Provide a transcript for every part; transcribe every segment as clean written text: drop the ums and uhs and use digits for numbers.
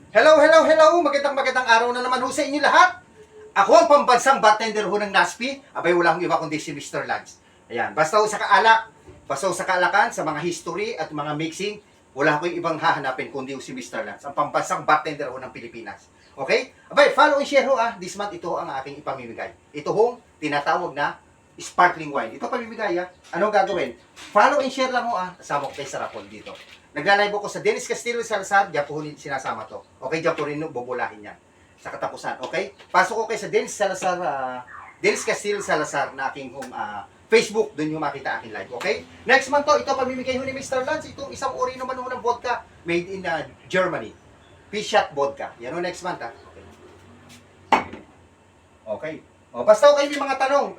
Hello, hello, hello! Magandang araw na naman ho sa inyo lahat. Ako ang pambansang bartender ho ng NASPI. Abay, wala akong iba kundi si Mr. Lance. Ayan, basta ho sa kaalak, basta ho sa kaalakan, sa mga history at mga mixing, wala akong ibang hahanapin kundi ho si Mr. Lance, ang pambansang bartender ho ng Pilipinas. Okay? Abay, follow and share ho This month, ito ang aking ipamimigay. Ito hong tinatawag na sparkling wine. Ito pamimigay Anong gagawin? Follow and share lang ho Kasama ko kay Sarapol dito. Nagla-live ako sa Dennis Castillo Salazar, diyan po sinasama to. Okay, diyan po rin bubulahin yan. Sa katapusan, okay? Pasok ko kay sa Dennis Salazar, Dennis Castillo Salazar na aking Facebook, doon yung makita aking live, okay? Next month to, ito pamimigay ho ni Mr. Lance, itong isang uri naman ho ng vodka made in Germany. Pishat vodka. Yan ho next month, Okay. Okay. O, basta kayo may mga tanong,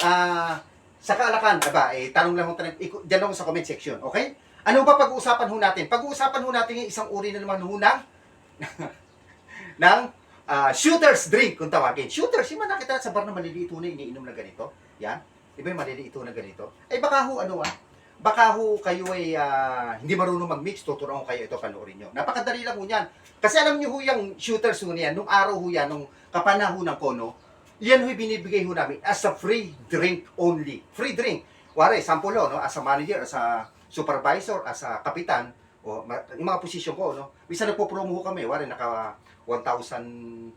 sa kaalakan, tanong lang ho, dyan lang sa comment section, okay? Ano ba pag-uusapan ho natin? Pag-uusapan ho natin yung isang uri na naman ho ng shooter's drink, kung tawagin. Shooter's, yung mga nakita sa bar na maliliit ho na iniinom na ganito. Yan. Diba yung maliliit ho na ganito? Baka ho, baka ho kayo ay hindi marunong mag-mix, tuturuan ko kayo ito, panoorin nyo. Napakadali lang ho yan. Kasi alam nyo ho yung shooters ho niyan, nung araw ho yan, nung kapanahon ng kono, yan ho binibigay ho namin as a free drink only. Free drink. Wari, sample ho, as a manager, as a supervisor, as a kapitan, yung mga posisyon ko, Bisa nagpo-promo ho kami, wari, naka 1,500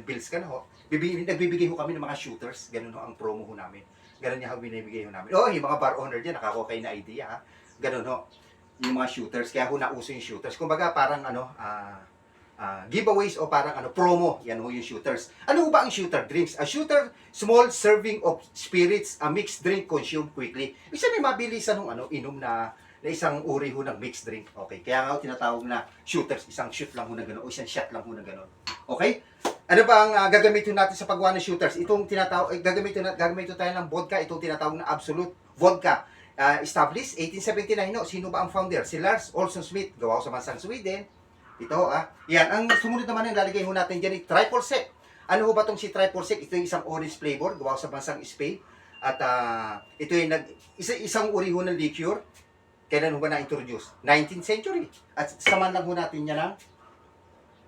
bills ka na ho. Nagbibigay ho kami ng mga shooters, ganun ho ang promo ho namin. Ganun niya ho binibigay ho namin. Yung mga bar owner dyan, nakakuha kayo na idea, Ganun ho, yung mga shooters, kaya ho nauso yung shooters. Kumbaga, parang giveaways o parang promo, yan ho yung shooters. Ano ba ang shooter drinks? A shooter, small serving of spirits, a mixed drink consumed quickly. Isa may mabilisan ng inom na isang uri ho ng mixed drink. Okay, kaya nga ho tinatawag na shooters, isang shoot lang ho na gano'n o isang shot lang ho na gano'n. Okay? Ano ba ang gagamitin natin sa paggawa ng shooters? Itong tinatawag, gagamitin tayo ng vodka, itong tinatawag na Absolute Vodka. Established 1879, no? Sino ba ang founder? Si Lars Olsson Smith, gawa sa bansang Sweden. Ito, Yan, ang sumunod naman yung lalagay ho natin dyan, triple sec. Ano ho ba itong si triple sec? Ito yung isang orange flavor, gawa sa bansang Spain. At ito yung isang uri ho ng liqueur. Kailan ho ba na-introduce? 19th century. At saman lang ho natin yan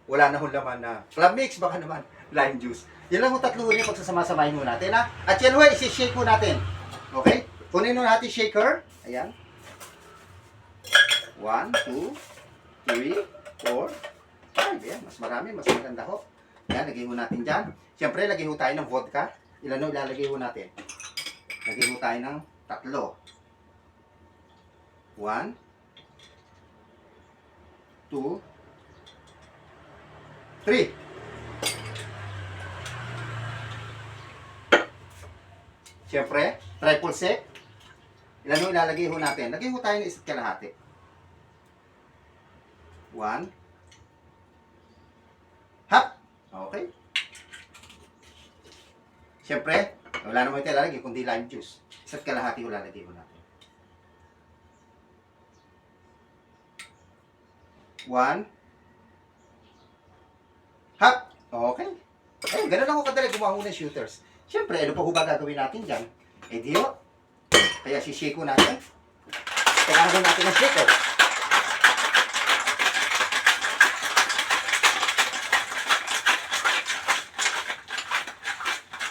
wala na ho laman na club mix, baka naman lime juice. Yan lang ho tatlo ho yung pagsasama-samahin ho natin, At yan ho, isi-shake ho natin. Okay? Kunin ho natin shaker. Ayan. 1, 2, 3, 4, 5. Yan, mas marami, mas maganda ho. Yan, lagay ho natin dyan. Siyempre, lagay ho tayo ng vodka. Ilan ho ilalagay ho natin? Lagay ho tayo ng 3. 1, 2, 3. Siyempre, triple sec. Ilan ho ilalagay ho natin? Lagay ho tayo ng 1 kalahati. 1. Hap! Okay. Siyempre, wala naman ito ilalagay kundi lime juice. 1 kalahati ho lalagay ho natin. 1. Hap! Okay. Ganun lang ako kadali gumawa ng shooters. Siyempre, ano pa ho ba gagawin natin dyan? Di ho. Kaya si-shake ho natin. Kailangan natin ng shake,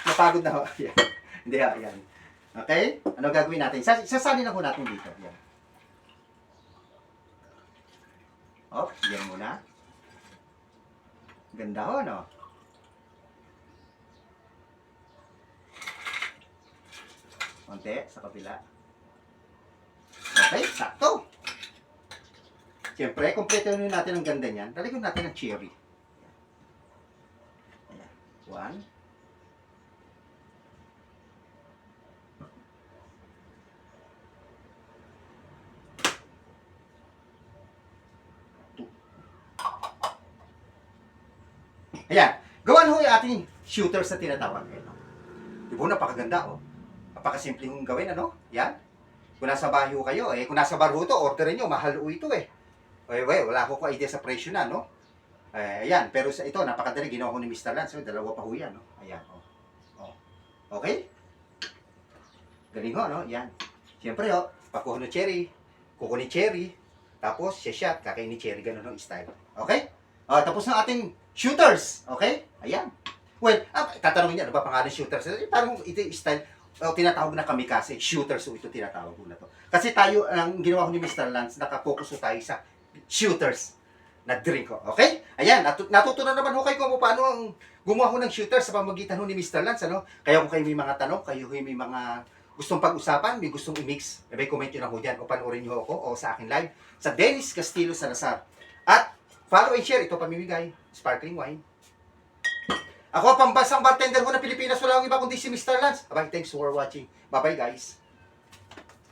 Napagod na ho. Yan. Hindi ha, yan. Okay? Ano gagawin natin? Sasanin lang ho natin dito. Yan. Yan muna. Ganda ho, no? Konti, sa kabila. Okay, sakto. Siyempre, kompleto natin ang ganda niyan. Talagyan natin ng cherry. Ayan. 1. Ayan. Gawan ho yung ating shooters na tinatawag. Di ba, napakaganda, Napakasimple kong gawin, Yan. Kung nasa bahay ho kayo, kung nasa bar ho ito, orderin nyo, mahal ho ito, wala ko idea sa presyo na, ayan. Pero sa ito, napakadali, ginawa ko ni Mr. Lance, dalawa pa ho yan, Ayan, Okay? Galing ho, Yan. Siyempre, pakuha ng cherry, kukunin cherry, tapos, shot, kakain ni cherry, ganun ang style. Okay? Tapos na ating shooters. Okay? Ayan. Well, tatanungin niya, ano ba pangalan shooters? Parang ito yung style, tinatawag na kamikaze, shooters, so ito tinatawag ko na to. Kasi tayo, ang ginawa ko ni Mr. Lance, nakapokus tayo sa shooters na drink ko. Okay? Ayan, natutunan naman ho kayo kung paano ang gumawa ho ng shooters sa pamagitan ho ni Mr. Lance. Ano? Kaya kung kayo may mga tanong, kayo may mga gustong pag-usapan, may gustong i-mix, may comment nyo na ho dyan o panoorin nyo ako o sa akin live sa Dennis Castillo Salazar. At follow and share, ito pamimigay, sparkling wine. Ako, pambansang bartender ho ng Pilipinas, wala akong iba kundi si Mr. Lance. Abay, thanks for watching. Bye-bye guys.